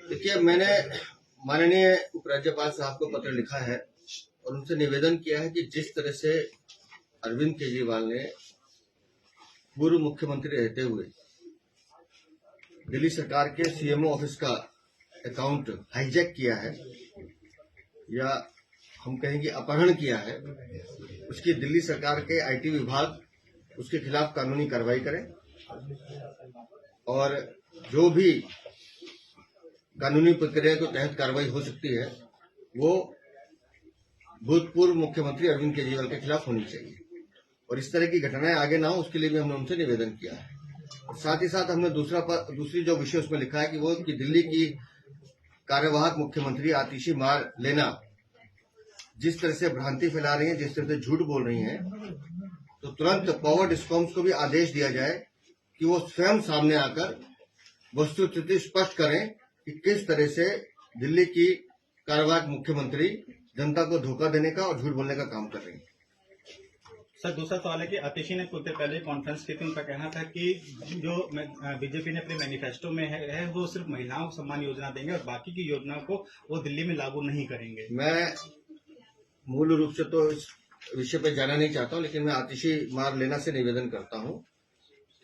देखिए, मैंने माननीय उपराज्यपाल साहब को पत्र लिखा है और उनसे निवेदन किया है कि जिस तरह से अरविंद केजरीवाल ने पूर्व मुख्यमंत्री रहते हुए दिल्ली सरकार के सीएमओ ऑफिस का अकाउंट हाईजैक किया है या हम कहेंगे अपहरण किया है, उसकी दिल्ली सरकार के आईटी विभाग उसके खिलाफ कानूनी कार्रवाई करे और जो भी कानूनी प्रक्रिया के तहत कार्रवाई हो सकती है वो भूतपूर्व मुख्यमंत्री अरविंद केजरीवाल के खिलाफ होनी चाहिए और इस तरह की घटनाएं आगे ना हो उसके लिए भी हमने उनसे निवेदन किया है। और साथ ही साथ हमने दूसरी जो विषय उसमें लिखा है कि वो कि दिल्ली की कार्यवाहक मुख्यमंत्री आतिशी मार लेना जिस तरह से भ्रांति फैला रही है, जिस तरह से झूठ बोल रही हैं, तो तुरंत पावर डिस्कॉम्स को भी आदेश दिया जाए कि वो स्वयं सामने आकर वस्तुस्थिति स्पष्ट करें कि किस तरह से दिल्ली की कार्यवाहक मुख्यमंत्री जनता को धोखा देने का और झूठ बोलने का काम कर रही है। सर, दूसरा सवाल है कि आतिशी ने कुछ देर पहले कॉन्फ्रेंस की थी, उनका कहना था कि जो बीजेपी ने अपने मैनिफेस्टो में है वो सिर्फ महिलाओं को सम्मान योजना देंगे और बाकी की योजनाओं को वो दिल्ली में लागू नहीं करेंगे। मैं मूल रूप से तो इस विषय पर जाना नहीं चाहता हूं, लेकिन मैं आतिशी मार लेना से निवेदन करता हूं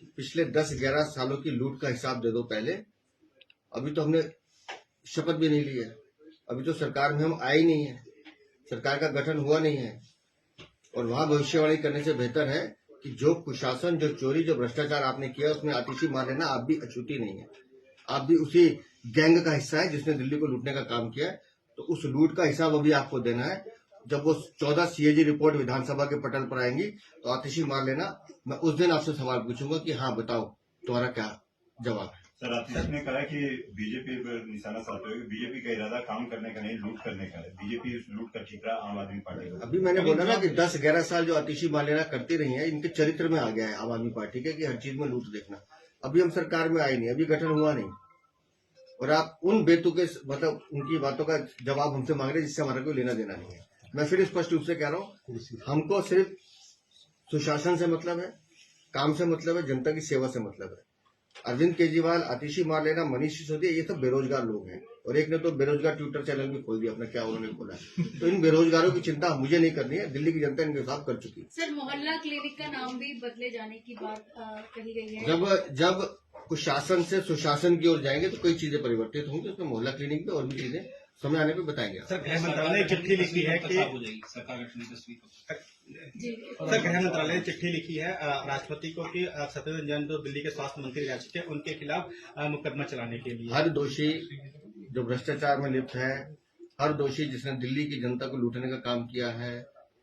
कि पिछले 10-11 सालों की लूट का हिसाब दे दो पहले। अभी तो हमने शपथ भी नहीं ली है, अभी तो सरकार में हम आए नहीं है, सरकार का गठन हुआ नहीं है और वहां भविष्यवाणी करने से बेहतर है कि जो कुशासन, जो चोरी, जो भ्रष्टाचार आपने किया उसमें आतिशी मार लेना आप भी अछूती नहीं है। आप भी उसी गैंग का हिस्सा है जिसने दिल्ली को लूटने का काम किया है, तो उस लूट का हिसाब अभी आपको देना है। जब वो 14 सीएजी रिपोर्ट विधानसभा के पटल पर आएंगी तो आतिशी मार लेना, मैं उस दिन आपसे सवाल पूछूंगा कि हाँ बताओ तुम्हारा क्या जवाब है। सर, आतिशी ने कहा कि बीजेपी पर निशाना साधते हुए बीजेपी का इरादा काम करने का नहीं, लूट करने का है। बीजेपी लूट का ठिकरा आम आदमी पार्टी का। अभी मैंने बोला ना कि 10-11 साल जो आतिशी मार लेना करती रही है, इनके चरित्र में आ गया है आम आदमी पार्टी के कि हर चीज में लूट देखना। अभी हम सरकार में आए नहीं, अभी गठन हुआ नहीं और आप उन बेतुके मतलब उनकी बातों का जवाब हमसे मांग रहे हैं जिससे हमारा कोई लेना देना नहीं है। मैं फिर स्पष्ट रूप से कह रहा हूँ, हमको सिर्फ सुशासन से मतलब है, काम से मतलब है, जनता की सेवा से मतलब है। अरविंद केजरीवाल, आतिशी मार लेना, मनीष सिसोदिया, ये सब बेरोजगार लोग हैं और एक ने तो बेरोजगार ट्विटर चैनल भी खोल दिया अपना, क्या उन्होंने खोला। तो इन बेरोजगारों की चिंता मुझे नहीं करनी है, दिल्ली की जनता इनके साथ कर चुकी है। सर, मोहल्ला क्लिनिक का नाम भी बदले जाने की बात कही गई है। जब कुशासन से सुशासन की ओर जाएंगे तो कई चीजें परिवर्तित होंगी, उसमें मोहल्ला क्लिनिक में और भी चीजें समय आने पे बताएंगे। सर, गृह मंत्रालय ने चिट्ठी लिखी है कि गृह मंत्रालय ने चिट्ठी लिखी है राष्ट्रपति को कि सत्येंद्र जैन जो दिल्ली के स्वास्थ्य मंत्री रह चुके हैं उनके खिलाफ मुकदमा चलाने के लिए। हर दोषी जो भ्रष्टाचार में लिप्त है, हर दोषी जिसने दिल्ली की जनता को लूटने का काम किया है,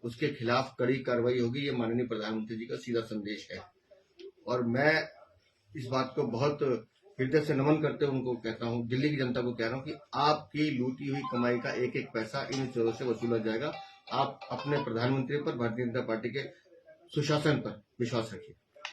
उसके खिलाफ कड़ी कार्रवाई होगी। ये माननीय प्रधानमंत्री जी का सीधा संदेश है और मैं इस बात को बहुत हृदय से नमन करते हुए उनको कहता हूं, दिल्ली की जनता को कह रहा हूं कि आपकी लूटी हुई कमाई का एक एक पैसा इन चोरों से वसूला जाएगा। आप अपने प्रधानमंत्री पर, भारतीय जनता पार्टी के सुशासन पर विश्वास रखिए।